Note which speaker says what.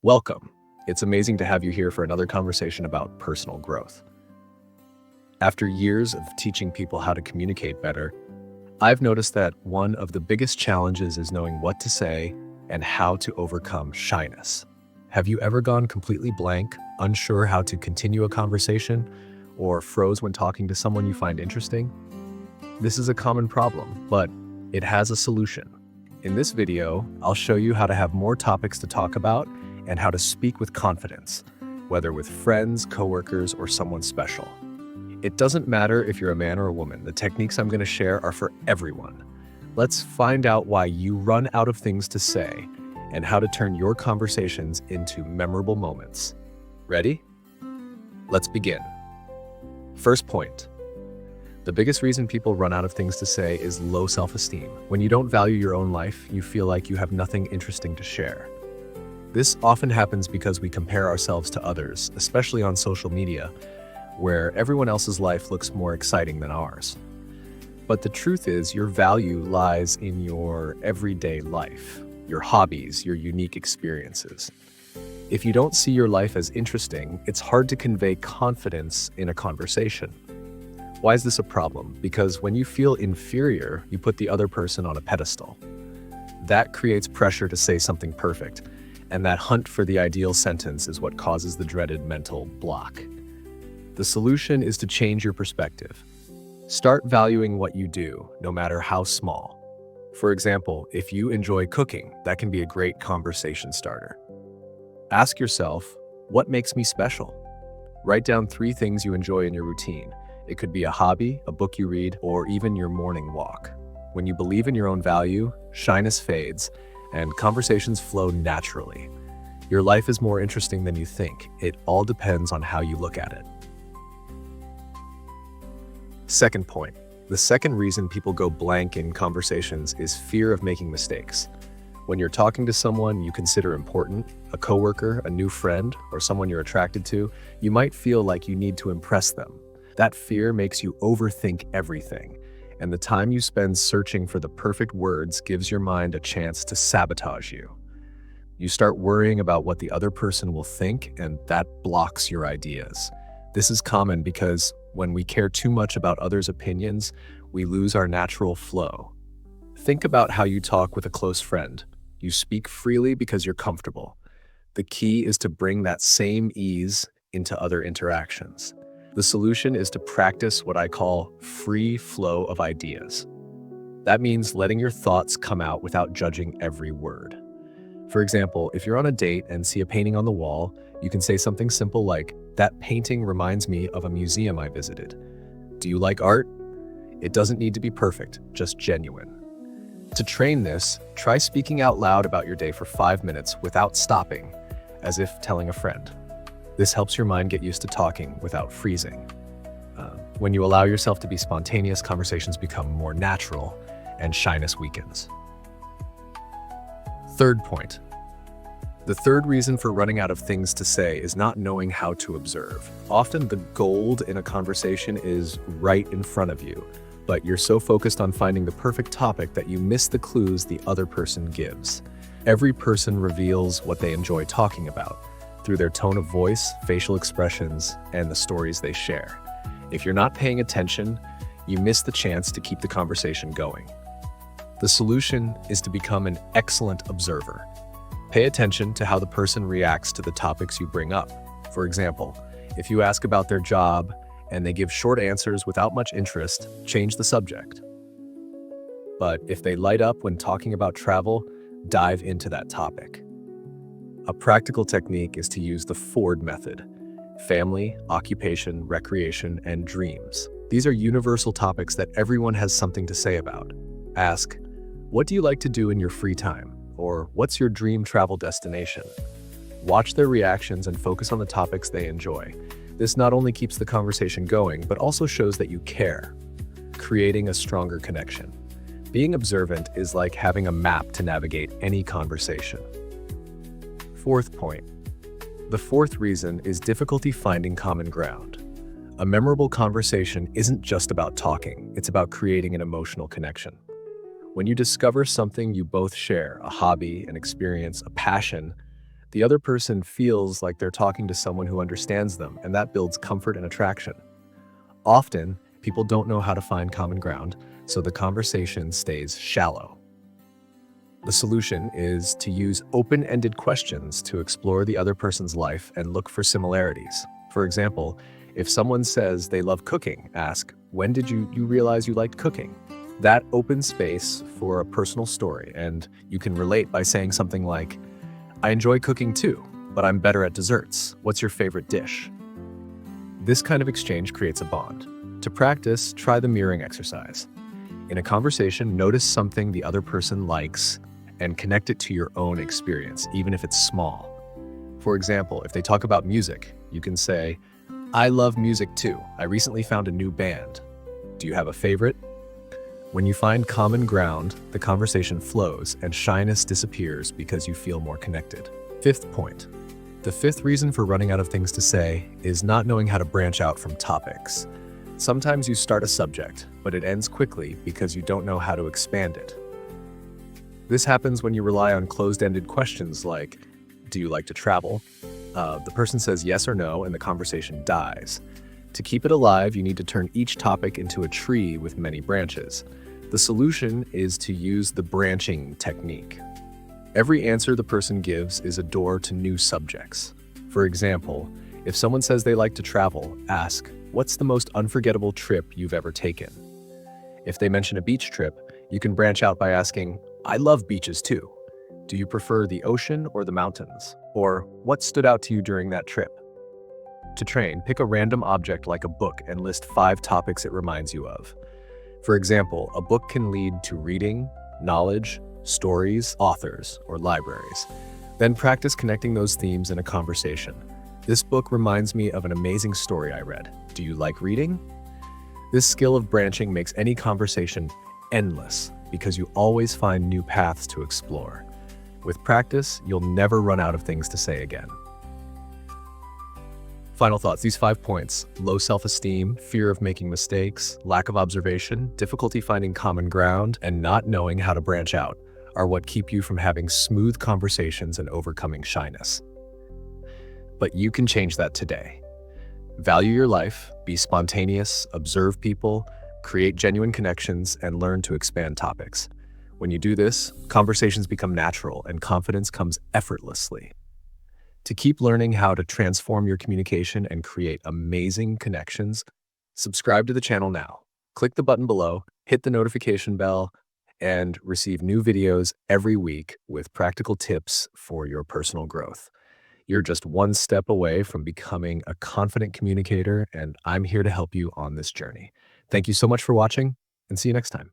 Speaker 1: Welcome. It's amazing to have you here for another conversation about personal growth. After years of teaching people how to communicate better, I've noticed that one of the biggest challenges is knowing what to say and how to overcome shyness. Have you ever gone completely blank, unsure how to continue a conversation, or froze when talking to someone you find interesting? This is a common problem, but it has a solution. In this video, I'll show you how to have more topics to talk about and how to speak with confidence, whether with friends, coworkers, or someone special. It doesn't matter if you're a man or a woman, the techniques I'm going to share are for everyone. Let's find out why you run out of things to say and how to turn your conversations into memorable moments. Ready? Let's begin. First point. The biggest reason people run out of things to say is low self-esteem. When you don't value your own life, you feel like you have nothing interesting to share. This often happens because we compare ourselves to others, especially on social media, where everyone else's life looks more exciting than ours. But the truth is, your value lies in your everyday life, your hobbies, your unique experiences. If you don't see your life as interesting, it's hard to convey confidence in a conversation. Why is this a problem? Because when you feel inferior, you put the other person on a pedestal. That creates pressure to say something perfect. And that hunt for the ideal sentence is what causes the dreaded mental block. The solution is to change your perspective. Start valuing what you do, no matter how small. For example, if you enjoy cooking, that can be a great conversation starter. Ask yourself, what makes me special? Write down 3 things you enjoy in your routine. It could be a hobby, a book you read, or even your morning walk. When you believe in your own value, shyness fades, and conversations flow naturally. Your life is more interesting than you think. It all depends on how you look at it. Second point. The second reason people go blank in conversations is fear of making mistakes. When you're talking to someone you consider important, a coworker, a new friend, or someone you're attracted to, you might feel like you need to impress them. That fear makes you overthink everything. And the time you spend searching for the perfect words gives your mind a chance to sabotage you. You start worrying about what the other person will think, and that blocks your ideas. This is common because when we care too much about others' opinions, we lose our natural flow. Think about how you talk with a close friend. You speak freely because you're comfortable. The key is to bring that same ease into other interactions. The solution is to practice what I call free flow of ideas. That means letting your thoughts come out without judging every word. For example, if you're on a date and see a painting on the wall, you can say something simple like, "That painting reminds me of a museum I visited." Do you like art? It doesn't need to be perfect, just genuine. To train this, try speaking out loud about your day for 5 minutes without stopping, as if telling a friend. This helps your mind get used to talking without freezing. When you allow yourself to be spontaneous, conversations become more natural and shyness weakens. Third point. The third reason for running out of things to say is not knowing how to observe. Often the gold in a conversation is right in front of you, but you're so focused on finding the perfect topic that you miss the clues the other person gives. Every person reveals what they enjoy talking about through their tone of voice, facial expressions, and the stories they share. If you're not paying attention, you miss the chance to keep the conversation going. The solution is to become an excellent observer. Pay attention to how the person reacts to the topics you bring up. For example, if you ask about their job and they give short answers without much interest, change the subject. But if they light up when talking about travel, dive into that topic. A practical technique is to use the Ford method: family, occupation, recreation, and dreams. These are universal topics that everyone has something to say about. Ask, what do you like to do in your free time? Or what's your dream travel destination? Watch their reactions and focus on the topics they enjoy. This not only keeps the conversation going, but also shows that you care, creating a stronger connection. Being observant is like having a map to navigate any conversation. Fourth point. The fourth reason is difficulty finding common ground. A memorable conversation isn't just about talking, it's about creating an emotional connection. When you discover something you both share, a hobby, an experience, a passion, The other person feels like they're talking to someone who understands them, and that builds comfort and attraction. Often, people don't know how to find common ground, so the conversation stays shallow. The solution is to use open-ended questions to explore the other person's life and look for similarities. For example, if someone says they love cooking, ask, "When did you realize you liked cooking?" That opens space for a personal story, and you can relate by saying something like, "I enjoy cooking too, but I'm better at desserts. What's your favorite dish?" This kind of exchange creates a bond. To practice, try the mirroring exercise. In a conversation, notice something the other person likes and connect it to your own experience, even if it's small. For example, if they talk about music, you can say, "I love music too. I recently found a new band. Do you have a favorite?" When you find common ground, the conversation flows and shyness disappears because you feel more connected. Fifth point. The fifth reason for running out of things to say is not knowing how to branch out from topics. Sometimes you start a subject, but it ends quickly because you don't know how to expand it. This happens when you rely on closed-ended questions like, "Do you like to travel?" The person says yes or no, and the conversation dies. To keep it alive, you need to turn each topic into a tree with many branches. The solution is to use the branching technique. Every answer the person gives is a door to new subjects. For example, if someone says they like to travel, ask, "What's the most unforgettable trip you've ever taken?" If they mention a beach trip, you can branch out by asking, "I love beaches too. Do you prefer the ocean or the mountains?" Or, "What stood out to you during that trip?" To train, pick a random object like a book and list 5 topics it reminds you of. For example, a book can lead to reading, knowledge, stories, authors, or libraries. Then practice connecting those themes in a conversation. "This book reminds me of an amazing story I read. Do you like reading?" This skill of branching makes any conversation endless because you always find new paths to explore. With practice, you'll never run out of things to say again. Final thoughts, these 5 points: low self-esteem, fear of making mistakes, lack of observation, difficulty finding common ground, and not knowing how to branch out are what keep you from having smooth conversations and overcoming shyness. But you can change that today. Value your life, be spontaneous, observe people, create genuine connections, and learn to expand topics. When you do this, conversations become natural and confidence comes effortlessly. To keep learning how to transform your communication and create amazing connections, subscribe to the channel now. Click the button below, hit the notification bell, and receive new videos every week with practical tips for your personal growth. You're just one step away from becoming a confident communicator, and I'm here to help you on this journey. Thank you so much for watching, and see you next time.